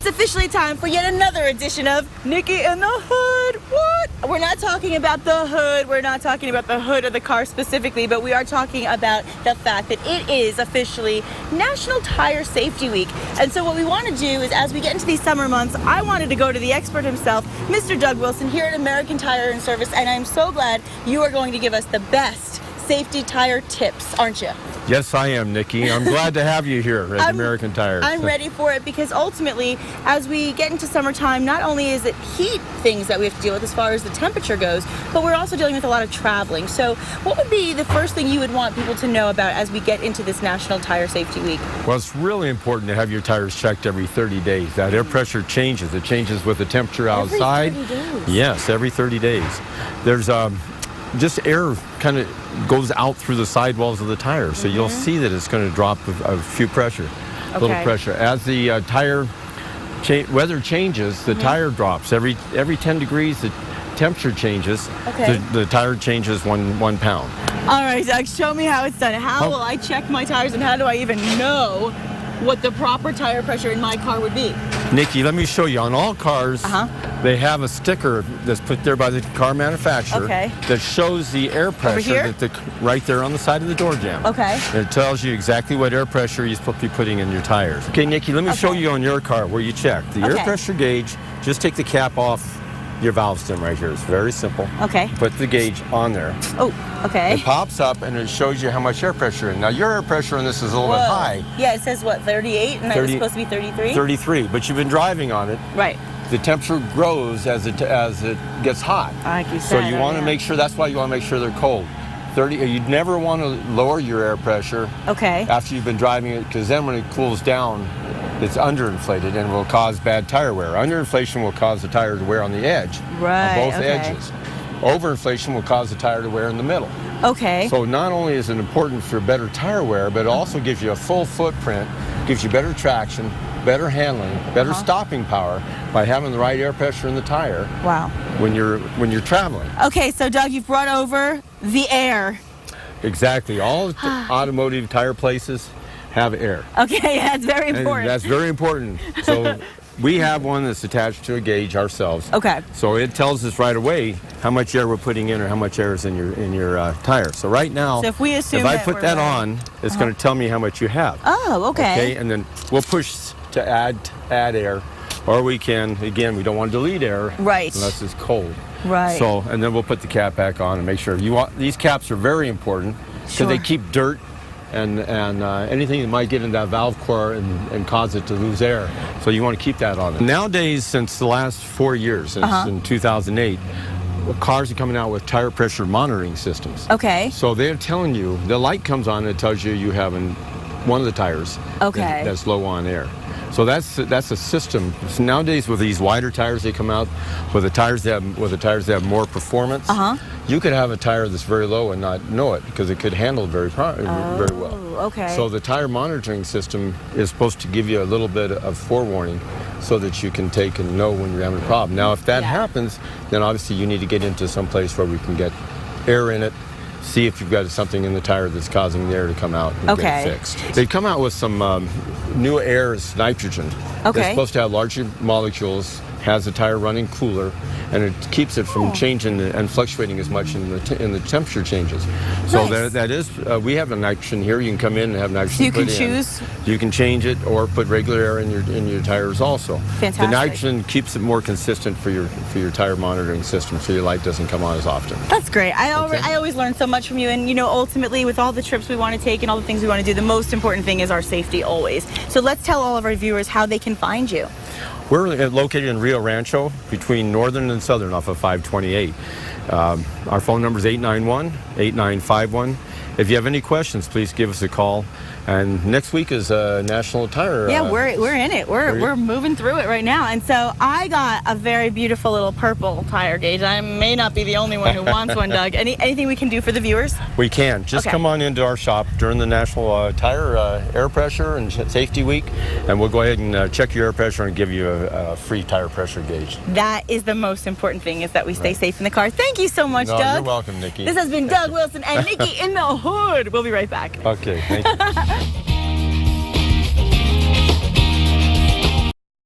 It's officially time for yet another edition of Nikki in the Hood. What? We're not talking about the hood. We're not talking about the hood of the car specifically, but we are talking about the fact that it is officially National Tire Safety Week. And so what we want to do is, as we get into these summer months, I wanted to go to the expert himself, Mr. Doug Wilson, here at American Tire and Service, and I'm so glad you are going to give us the best safety tire tips, aren't you? Yes, I am, Nikki. I'm glad to have you here at American Tire. I'm ready for it because ultimately, as we get into summertime, not only is it heat things that we have to deal with as far as the temperature goes, but we're also dealing with a lot of traveling. So what would be the first thing you would want people to know about as we get into this National Tire Safety Week? Well, it's really important to have your tires checked every 30 days. That air pressure changes. It changes with the temperature outside. Every 30 days? Yes, every 30 days. There's just air kind of goes out through the sidewalls of the tire, so you'll see that it's going to drop a few pressure, a little pressure. As the tire weather changes, the tire drops. Every 10 degrees, the temperature changes. The tire changes one pound. All right, Doug, show me how it's done. How will I check my tires, and how do I even know what the proper tire pressure in my car would be? Nikki, let me show you. On all cars, they have a sticker that's put there by the car manufacturer that shows the air pressure right there on the side of the door jamb. And it tells you exactly what air pressure you're supposed to be putting in your tires. Okay, Nikki, let me show you on your car where you check. The air pressure gauge, just take the cap off your valve stem right here. It's very simple. Put the gauge on there. It pops up and it shows you how much air pressure in. Now your air pressure on this is a little bit high. Yeah, it says what, 38, and that was supposed to be 33? 33, but you've been driving on it. Right. The temperature grows as it gets hot. Like you said, so you want to make sure, that's why you want to make sure they're cold. 30, you'd never want to lower your air pressure after you've been driving it, because then when it cools down, it's underinflated and will cause bad tire wear. Underinflation will cause the tire to wear on the edge, on both edges. Overinflation will cause the tire to wear in the middle. So not only is it important for better tire wear, but it also gives you a full footprint, gives you better traction, better handling, better stopping power by having the right air pressure in the tire. When you're traveling. Okay, so Doug, you've brought over the air. Exactly. All automotive tire places have air. That's very important. And that's very important. So we have one that's attached to a gauge ourselves. So it tells us right away how much air we're putting in or how much air is in your tire. So right now, so if we assume if I put that on, it's going to tell me how much you have. And then we'll push to add air, or we can, again, we don't want to delete air unless it's cold. So, and then we'll put the cap back on and make sure. These caps are very important because they keep dirt and anything that might get in that valve core and cause it to lose air. So you want to keep that on. Nowadays, since the last 4 years, since in 2008, cars are coming out with tire pressure monitoring systems. So they're telling you, the light comes on and it tells you you have one of the tires that's low on air. So that's a system. So nowadays, with these wider tires, they come out with the tires that have more performance. You could have a tire that's very low and not know it because it could handle very well. So the tire monitoring system is supposed to give you a little bit of forewarning so that you can take and know when you're having a problem. Now, if that happens, then obviously you need to get into some place where we can get air in it, see if you've got something in the tire that's causing the air to come out and get it fixed. They come out with some new air is nitrogen. It's supposed to have larger molecules, has the tire running cooler, and it keeps it from changing and fluctuating as much in the temperature changes. So that is, we have a nitrogen here. You can come in and have nitrogen. So you can choose? You can change it or put regular air in your tires also. The nitrogen keeps it more consistent for your tire monitoring system, so your light doesn't come on as often. That's great. I always learn so much from you, and ultimately with all the trips we want to take and all the things we want to do, the most important thing is our safety always. So let's tell all of our viewers how they can find you. We're located in Rio Rancho between Northern and Southern off of 528. Our phone number is 891-8951. If you have any questions, please give us a call. And next week is National Tire. Yeah, we're in it. We're moving through it right now. And so I got a very beautiful little purple tire gauge. I may not be the only one who wants one, Doug. Anything we can do for the viewers? We can. Just come on into our shop during the National Tire Air Pressure and Safety Week, and we'll go ahead and check your air pressure and give you a free tire pressure gauge. That is the most important thing, is that we stay safe in the car. Thank you so much, Doug. You're welcome, Nikki. This has been Doug Wilson and Nikki in the Hood. We'll be right back. Okay, thank you.